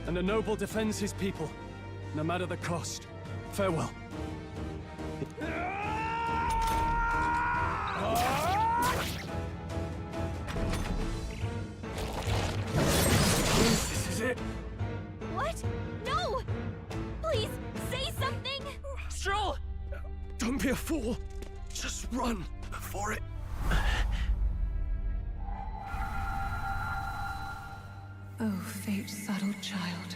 And a noble defends his people, no matter the cost. Farewell. This is it.
What? No! Please, say something!
Stroll! Don't be a fool. Just run before it...
Oh, fate-saddled child.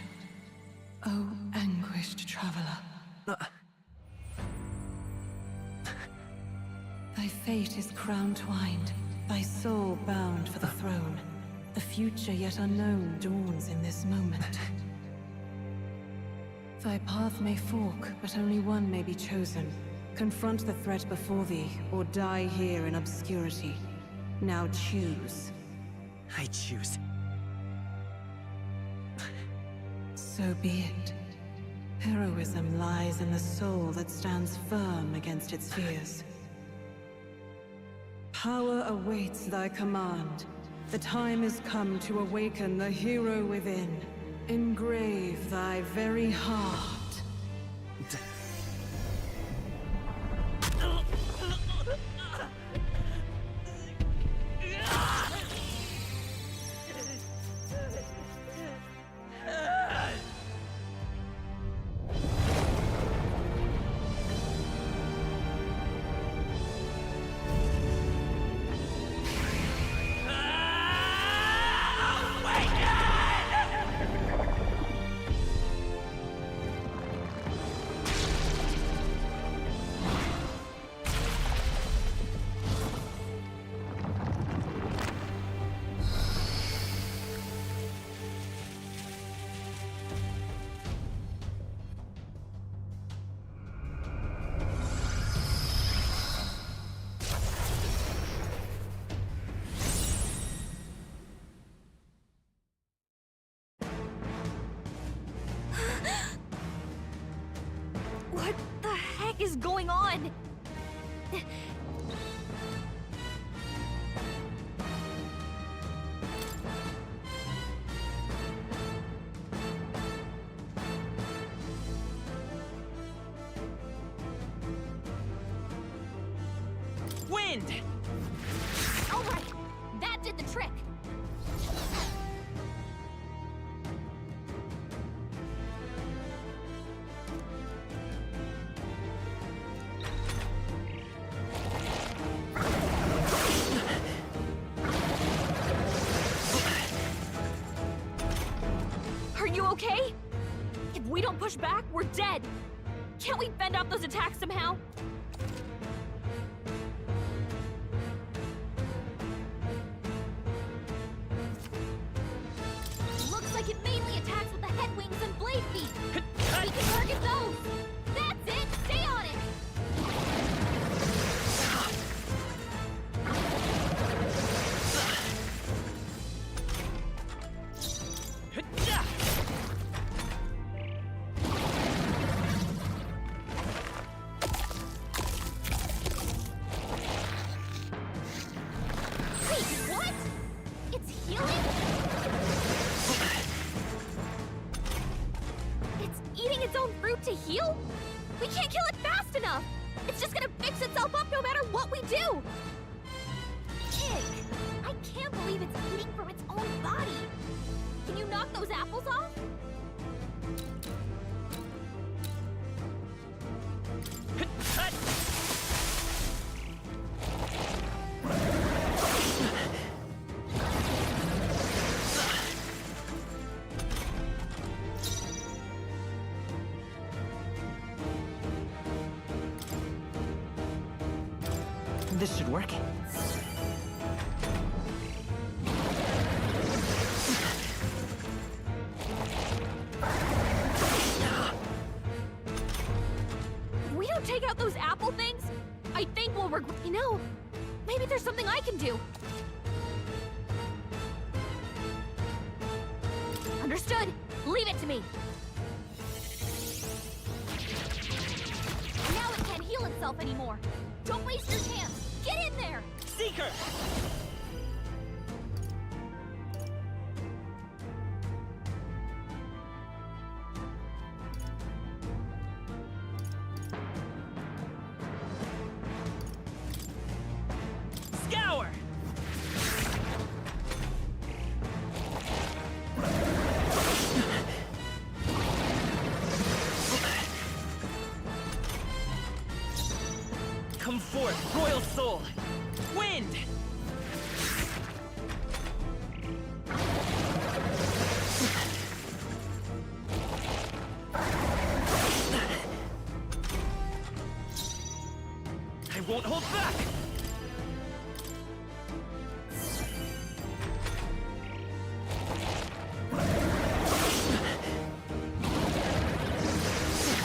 Oh, anguished traveler. Thy fate is crown-twined, thy soul bound for the throne. The future yet unknown dawns in this moment. Thy path may fork, but only one may be chosen. Confront the threat before thee, or die here in obscurity. Now choose.
I choose.
So be it. Heroism lies in the soul that stands firm against its fears. Power awaits thy command. The time is come to awaken the hero within. Engrave thy very heart.
What the heck is going on?
Wind!
All right, that did the trick. Are you okay? If we don't push back, we're dead. Can't we fend off those attacks somehow? Looks like it mainly attacks with the head wings and blade feet. We can target those. That's it. Stay on it. Wait, what? It's healing? It's eating its own fruit to heal? We can't kill it fast enough! It's just gonna fix itself up no matter what we do! Pig! I can't believe it's eating from its own body! Can you knock those apples off?
This should work.
If we don't take out those apple things, I think we'll regret. You know, maybe there's something I can do. Understood. Leave it to me. Now it can't heal itself anymore. Don't waste your chance. Get in there.
Seeker! Scour! Come forth, royal soul! Wind! I won't hold back!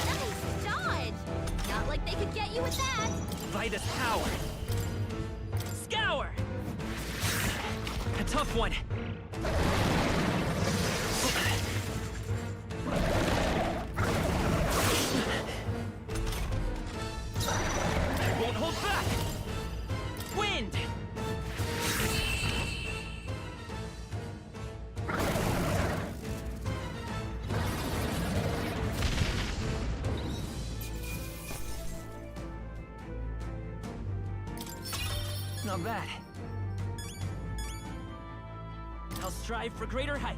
Nice dodge. Not like they could get you with that.
Vitus power! Scour! A tough one! I won't hold back! Wind! Not bad. I'll strive for greater heights.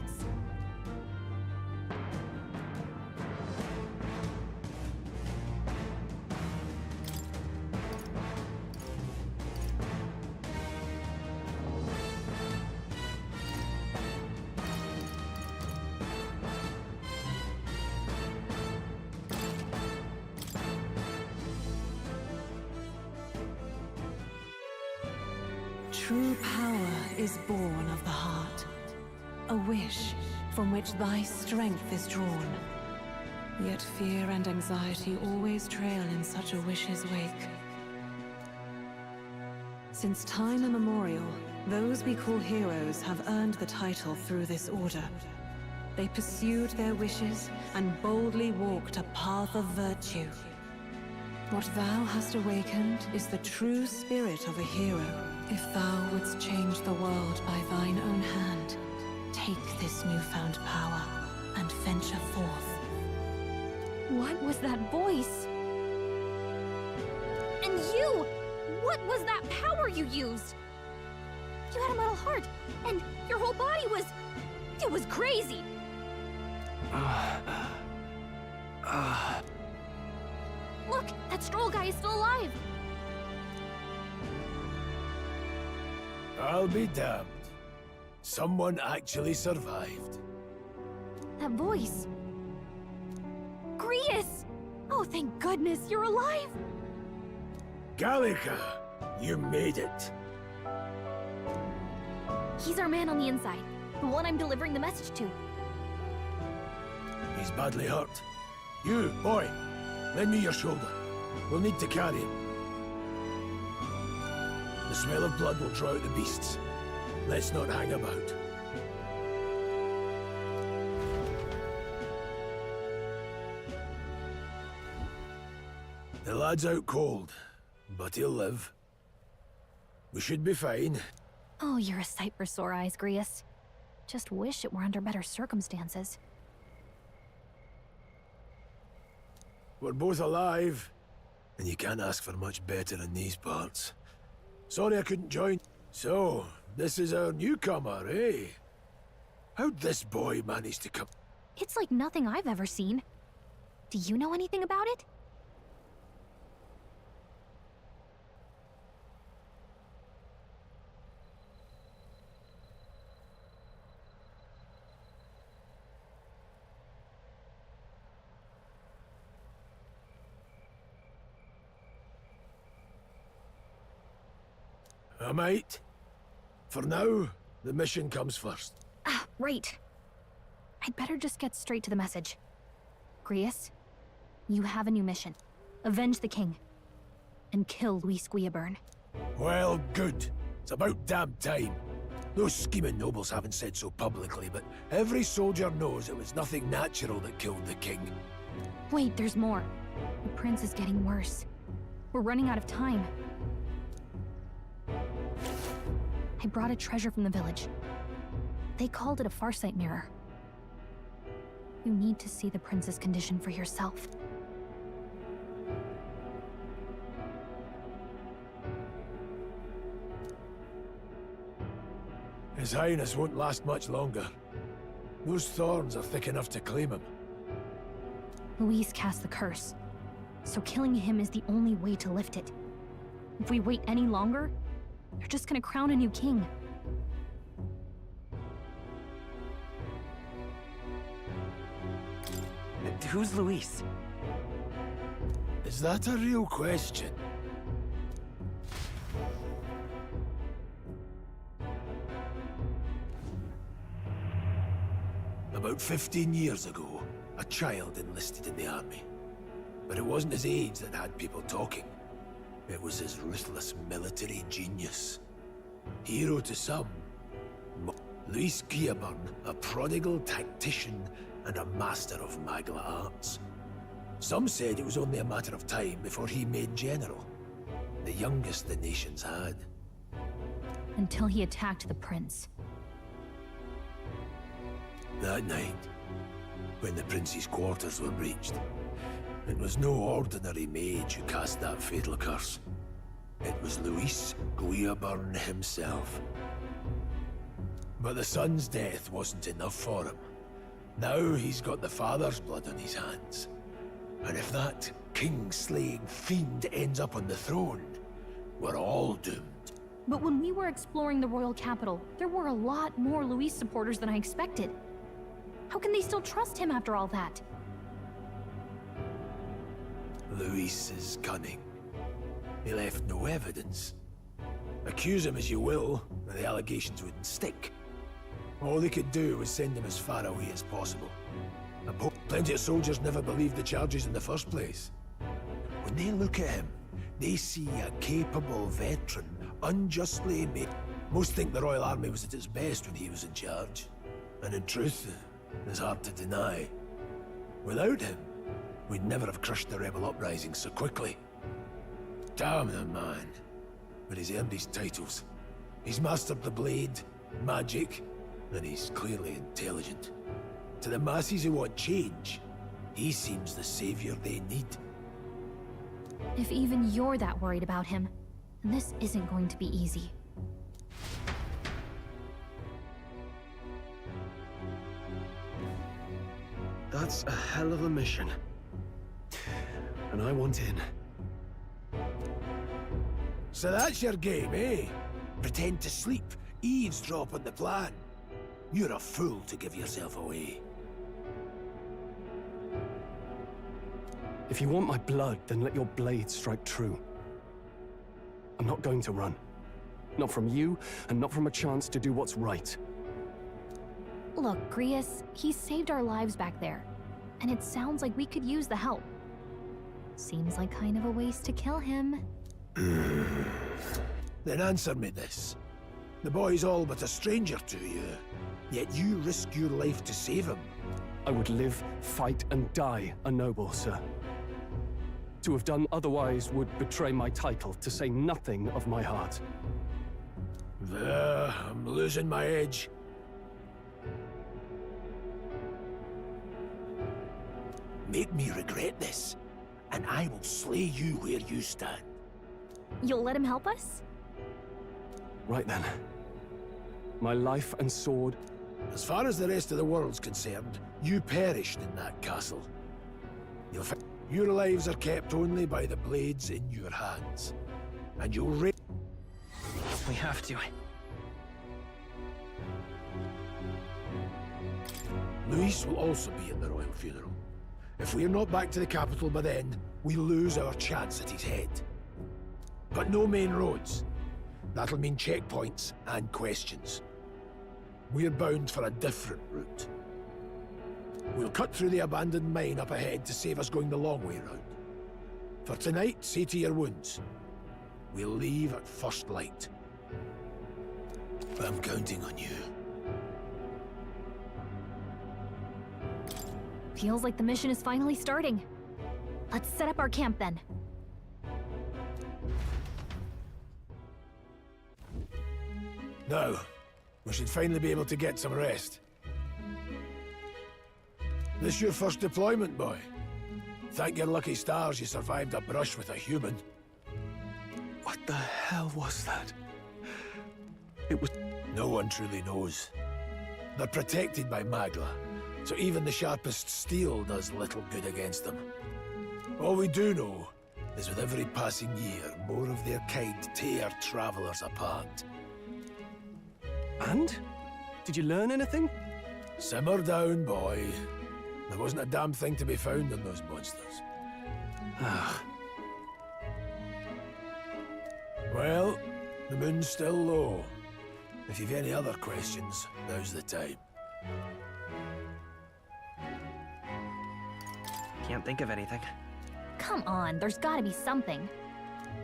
True power is born of the heart, a wish from which thy strength is drawn. Yet fear and anxiety always trail in such a wish's wake. Since time immemorial, those we call heroes have earned the title through this order. They pursued their wishes and boldly walked a path of virtue. What thou hast awakened is the true spirit of a hero. If thou wouldst change the world by thine own hand, take this newfound power and venture forth.
What was that voice? And you! What was that power you used? You had a metal heart, and your whole body was... It was crazy! Look, that Stroll guy is still alive!
I'll be damned. Someone actually survived.
That voice... Grius! Oh, thank goodness, you're alive!
Gallica, you made it.
He's our man on the inside, the one I'm delivering the message to.
He's badly hurt. You, boy, lend me your shoulder. We'll need to carry him. The smell of blood will draw out the beasts. Let's not hang about. The lad's out cold, but he'll live. We should be fine.
Oh, you're a sight for sore eyes, Grius. Just wish it were under better circumstances.
we're both alive, and you can't ask for much better in these parts. Sorry I couldn't join. So, this is our newcomer, eh? How'd this boy manage to come?
It's like nothing I've ever seen. Do you know anything about it?
I might. For now, the mission comes first.
Ah, right. I'd better just get straight to the message. Grius, you have a new mission. Avenge the king. And kill Luis Guillaburn.
Well, good. It's about damn time. Those scheming nobles haven't said so publicly, but every soldier knows it was nothing natural that killed the king.
Wait, there's more. The prince is getting worse. We're running out of time. I brought a treasure from the village. They called it a farsight mirror. You need to see the prince's condition for yourself.
His Highness won't last much longer. Those thorns are thick enough to claim him.
Luis cast the curse, so killing him is the only way to lift it. If we wait any longer, they're just gonna crown a new king.
Who's Luis?
Is that a real question? About 15 years ago, a child enlisted in the army. But it wasn't his age that had people talking. It was his ruthless military genius. Hero to some, Luis Guillaburn, a prodigal tactician and a master of Magla arts. Some said it was only a matter of time before he made general, the youngest the nations had.
Until he attacked the prince.
That night, when the prince's quarters were breached, it was no ordinary mage who cast that fatal curse. It was Luis Guillaburn himself. But the son's death wasn't enough for him. Now he's got the father's blood on his hands. And if that king-slaying fiend ends up on the throne, we're all doomed.
But when we were exploring the royal capital, there were a lot more Luis supporters than I expected. How can they still trust him after all that?
Luis is cunning. He left no evidence. Accuse him as you will, and the allegations wouldn't stick. All they could do was send him as far away as possible. And plenty of soldiers never believed the charges in the first place. When they look at him, they see a capable veteran, unjustly made. Most think the Royal Army was at its best when he was in charge. And in truth, it's hard to deny. Without him, we'd never have crushed the rebel uprising so quickly. Damn the man. But he's earned his titles. He's mastered the blade, magic, and he's clearly intelligent. To the masses who want change, he seems the savior they need.
If even you're that worried about him, then this isn't going to be easy.
That's a hell of a mission. And I want in.
So that's your game, eh? Pretend to sleep, eavesdrop on the plan. You're a fool to give yourself away.
If you want my blood, then let your blade strike true. I'm not going to run. Not from you, and not from a chance to do what's right.
Look, Grius, he saved our lives back there. And it sounds like we could use the help. Seems like kind of a waste to kill him.
Then answer me this. The boy's all but a stranger to you, yet you risk your life to save him.
I would live, fight, and die a noble, sir. To have done otherwise would betray my title, to say nothing of my heart.
There, I'm losing my edge. Make me regret this, and I will slay you where you stand.
You'll let him help us?
Right then. My life and sword.
As far as the rest of the world's concerned, you perished in that castle. Your lives are kept only by the blades in your hands. And you'll
We have to.
Luis will also be at the royal funeral. If we're not back to the capital by then, we lose our chance at his head. But no main roads. That'll mean checkpoints and questions. We're bound for a different route. We'll cut through the abandoned mine up ahead to save us going the long way round. For tonight, see to your wounds. We'll leave at first light. I'm counting on you.
Feels like the mission is finally starting. Let's set up our camp then.
Now, we should finally be able to get some rest. This your first deployment, boy? Thank your lucky stars you survived a brush with a human.
What the hell was that? It was...
No one truly knows. They're protected by Magla, so even the sharpest steel does little good against them. All we do know is with every passing year, more of their kind tear travelers apart.
And? Did you learn anything?
Simmer down, boy. There wasn't a damn thing to be found in those monsters. Well, the moon's still low. If you've any other questions, now's the time.
Can't think of anything.
Come on, there's gotta be something.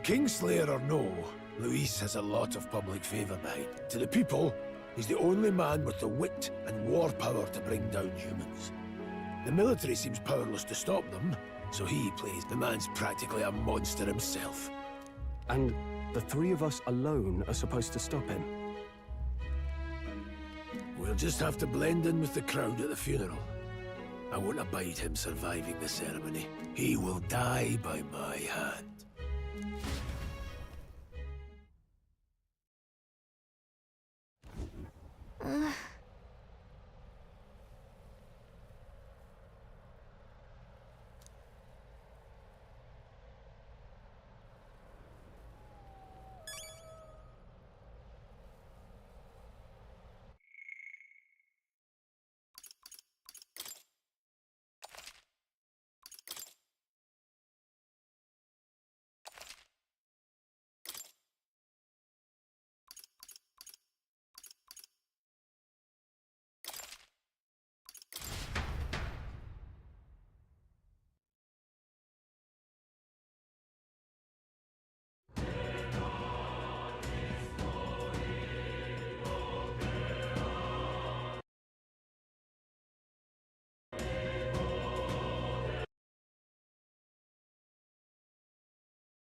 Kingslayer or no, Luis has a lot of public favor behind. To the people, he's the only man with the wit and war power to bring down humans. The military seems powerless to stop them, so he plays the man's practically a monster himself.
And the three of us alone are supposed to stop him?
We'll just have to blend in with the crowd at the funeral. I won't abide him surviving the ceremony. He will die by my hand.